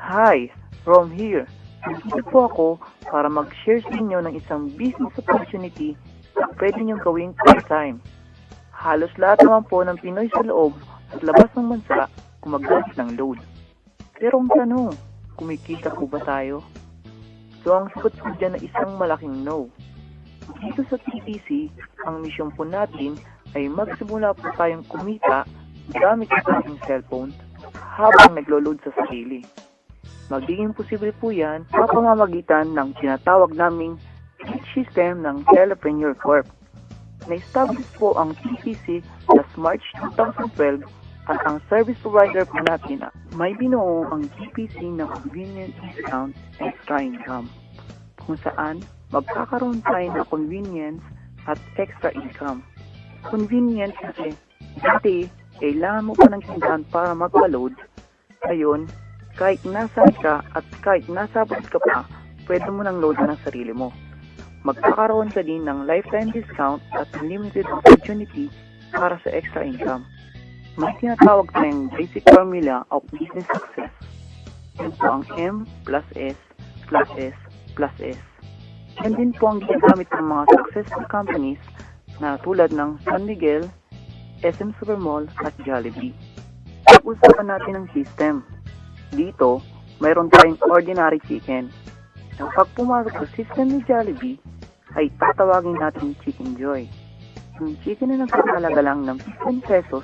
Hi, Rom here. Nandito po ako para mag-share sa inyo ng isang business opportunity na pwede niyong gawing part-time. Halos lahat naman po ng Pinoy sa loob at labas ng bansa gumagamit ng load. Pero ang tanong, kumikita po ba tayo? So ang sagot po dyan na isang malaking no. Dito sa TPC, ang misyon po natin ay magsimula po tayong kumita gamit ang ating cellphone habang naglo-load sa sarili. Magiging posible po yan sa pamamagitan ng tinatawag naming system ng Telepreneur Corp. Na-establish po ang TPC last March 2012 at ang service provider po natin may binuo ang TPC ng Convenient Discount Extra Income kung saan magkakaroon tayo ng convenience at extra income. Convenient kasi dati kailangan mo pa ng tindahan para magpa-load. Ngayon, kahit nasaan ka at kahit nasa abroad ka pa, pwede mo nang load ng sarili mo. Magkakaroon ka din ng lifetime discount at unlimited opportunity para sa extra income. May tinatawag tayong basic formula of business success. Yan po ang M plus S plus S plus S. Yan din po ang ginagamit ng mga successful companies na tulad ng San Miguel, SM Supermall at Jollibee. Pag-usapan natin ang system. Dito, mayroon tayong ordinary chicken. Pag pumasok sa system ni Jollibee, ay tatawagin natin Chicken Joy. Yung chicken na nagkakalaga lang ng 15 pesos,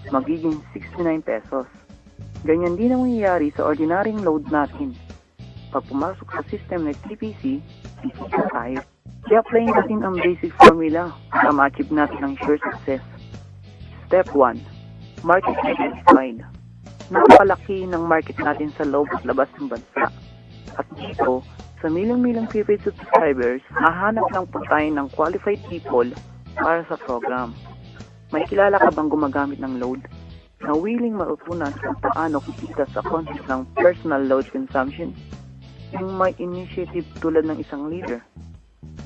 magiging 69 pesos. Ganyan din ang mangyayari sa ordinaryong load natin. Pag pumasok sa system ng TPC, kikita tayo. I-apply natin ang basic formula para ma-achieve natin ang sure success. Step 1. Market identified. Napakalaki ng market natin sa loob at labas ng bansa. At dito, sa milyong-milyong prepaid subscribers, hahanap lang po tayo ng qualified people para sa program. May kilala ka bang gumagamit ng load na willing matutunan kung paano kikita sa concept ng personal load consumption? Yung may initiative tulad ng isang leader,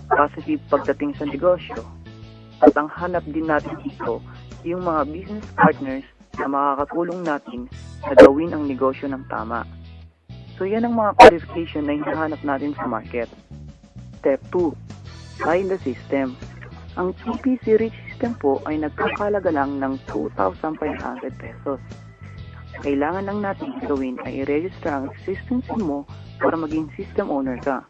positive pagdating sa negosyo, at ang hanap din natin dito yung mga business partners na makakatulong natin na gawin ang negosyo ng tama. So yan ang mga qualification na hinahanap natin sa market. Step 2. Buy the system. Ang TPC Rich System po ay nagkakalaga lang ng 2,500 pesos. Kailangan lang natin gawin ay i-register ang existing SIM mo para maging system owner ka.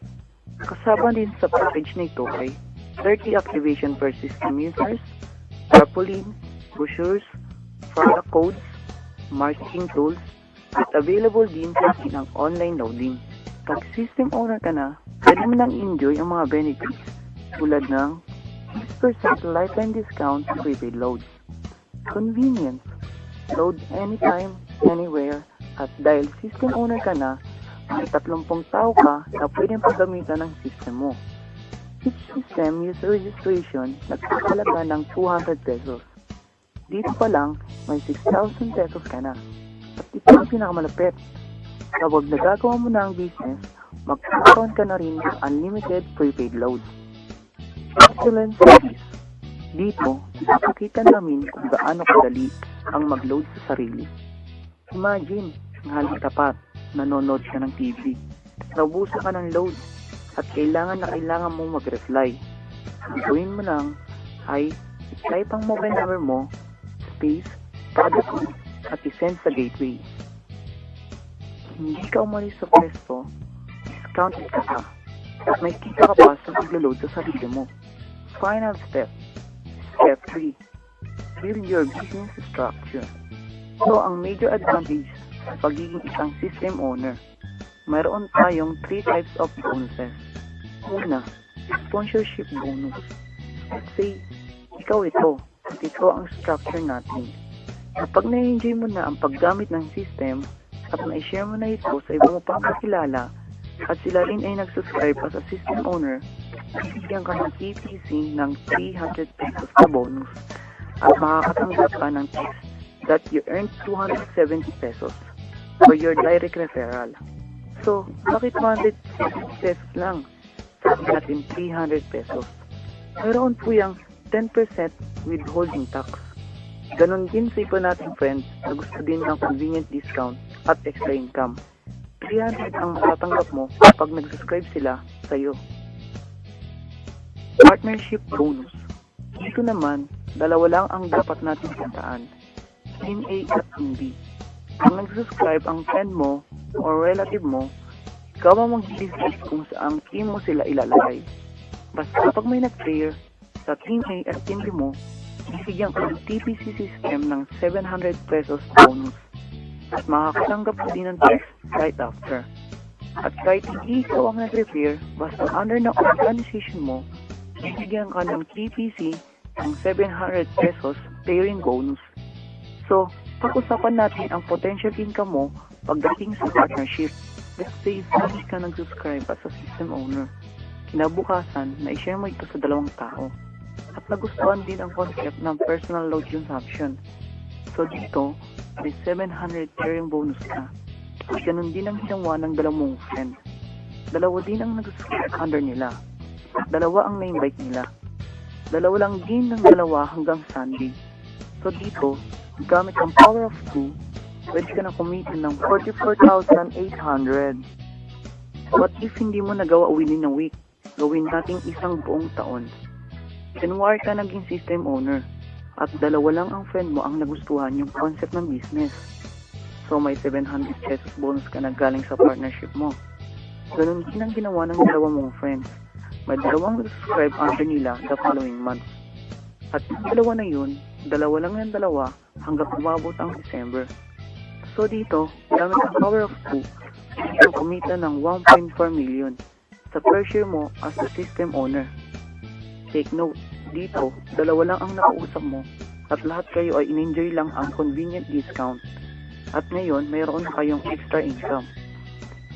Kasama din sa package na ito ay 30 activation per system users, tarpaulin, brochures, product codes, marketing tools, at available din sa atin ang online loading. Pag system owner ka na, pwede mo nang enjoy ang mga benefits tulad ng 6% lifetime discount sa prepaid loads. Convenience, load anytime, anywhere, at dahil system owner ka na, may 30 tao ka na pwedeng paggamitan ng system mo. Each system user registration nagkakalaga ng 200 pesos. Dito pa lang, may 6,000 pesos ka na. At ito ang pinakamalapit. Kapag nagagawa mo na ang business, magkakaroon ka na rin ng unlimited prepaid loads. Excellent service. Dito, ipapakita namin kung gaano kadali ang mag-load sa sarili. Imagine, ang halos tapat, nanonood ka ng TV, naubusan ka ng load, at kailangan mong mag-reply. Ang gawin mo lang ay i-type ang mobile number mo, space, product code, at i-send sa gateway. Hindi ka umalis sa pwesto, discounted ka pa, at may kita ka pa sa pag-load sa sarili mo. Final step. Step 3. Build your business structure. So, ang major advantage sa pagiging isang system owner, mayroon tayong 3 types of bonuses. Una, sponsorship bonus. Let's say, ikaw ito, at ito ang structure natin. Kapag na-enjoy mo na ang paggamit ng system at na-share mo na ito sa ibang mo pang kakilala at sila rin ay nag-subscribe as a system owner, bibigyan ka ng TPC ng 300 pesos na bonus at makakatanggap ka ng text that you earned 270 pesos for your direct referral. So, bakit 270 pesos lang? Sabi natin 300 pesos. Mayroon po yung 10% withholding tax. Ganon din sa iba nating friends na gusto din ng convenient discount at extra income. 300 ang matatanggap mo kapag nag-subscribe sila sa'yo. Partnership bonus. Dito naman, dalawa lang ang dapat natin tandaan. Team A at Team B. Kung nag-subscribe ang friend mo o relative mo, ikaw ang mag-decide kung saang team mo sila ilalagay. Basta kapag may nag-clear sa Team A at Team B mo, bibigyan ka ng TPC system ng 700 pesos bonus. At makakatanggap ka din ng text right after. At kahit hindi ikaw ang nag-repair, basta under ng organization mo, bibigyan ka ng TPC ng 700 pesos pairing bonus. So, pag-usapan natin ang potential income mo pagdating sa partnership. Let's say, hindi ka nag-subscribe as a system owner. Kinabukasan, na-share mo ito sa dalawang tao. At nagustuhan din ang concept ng personal load consumption. So dito, may 700 pairing bonus ka. At ganun din ang ginawa ng dalawang friend. Dalawa din ang nag-subscribe under nila. At dalawa ang na-invite nila. Dalawa lang din ng dalawa hanggang Sunday. So dito, gamit ang power of 2, pwede ka na kumita ng 44,800. What if hindi mo nagawa within a week? Gawin nating isang buong taon. January ka naging system owner at dalawa lang ang friend mo ang nagustuhan yung concept ng business. So may 700 pesos bonus ka na galing sa partnership mo. Ganun din ang ginawa ng dalawa mong friends. May dalawang subscribe under nila the following month. At yung dalawa na yun, dalawa lang yung dalawa hanggang umabot ang December. So dito, gamit ang power of 2, ito kumita ng 1.4 million sa per share mo as a system owner. Take note, dito, dalawa lang ang nakausap mo at lahat kayo ay in-enjoy lang ang convenient discount. At ngayon, mayroon na kayong extra income.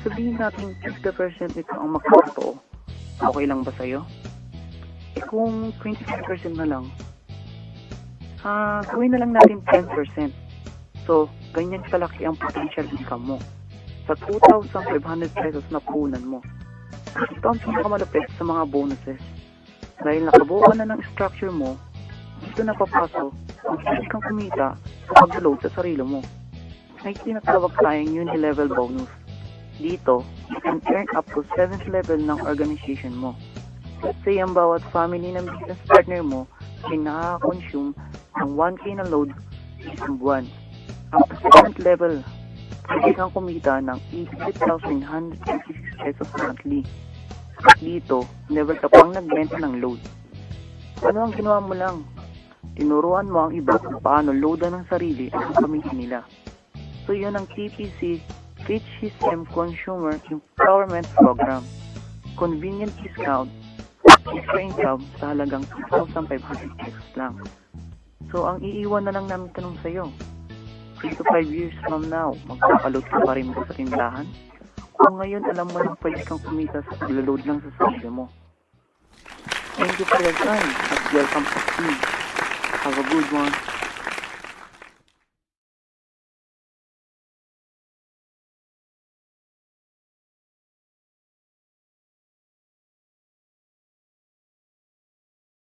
Sabihin natin 50% nito ang magkakatoo. Okay lang ba sa'yo? Eh kung 25% na lang, gawin na lang natin 10%. So, ganyan kalaki ang potential income mo sa 2,500 pesos na puhunan mo. Ito ang pinakamalapit sa mga bonuses. Dahil nakabuo na ng structure mo, dito na papasok kung hindi kang kumita sa pag-load sa sarili mo. May tinatawag tayong uni-level bonus. Dito, you can earn up to 7th level ng organization mo. Let's say ang bawat family ng business partner mo ay nakaka-consume ng 1K na load isang buwan. Ang 7th level, pwede kang kumita ng 88,156 pesos monthly. At dito, never ka pang nagbenta ng load. Ano ang ginawa mo lang? Tinuruan mo ang iba kung paano loadan ng sarili at ang pamilya nila. So yun ang TPC, Rich System Consumer Empowerment Program. Convenient discount, extra income sa halagang 2,500 pesos lang. So ang iiwan na lang namin tanong sa'yo, 3 to 5 years from now, magkakaload ka pa rin mo sa tindahan? Kung ngayon alam mo na pwede kang kumita sa paglo-load lang sa sarili mo. Thank you for your time at welcome to Steve. Have a good one.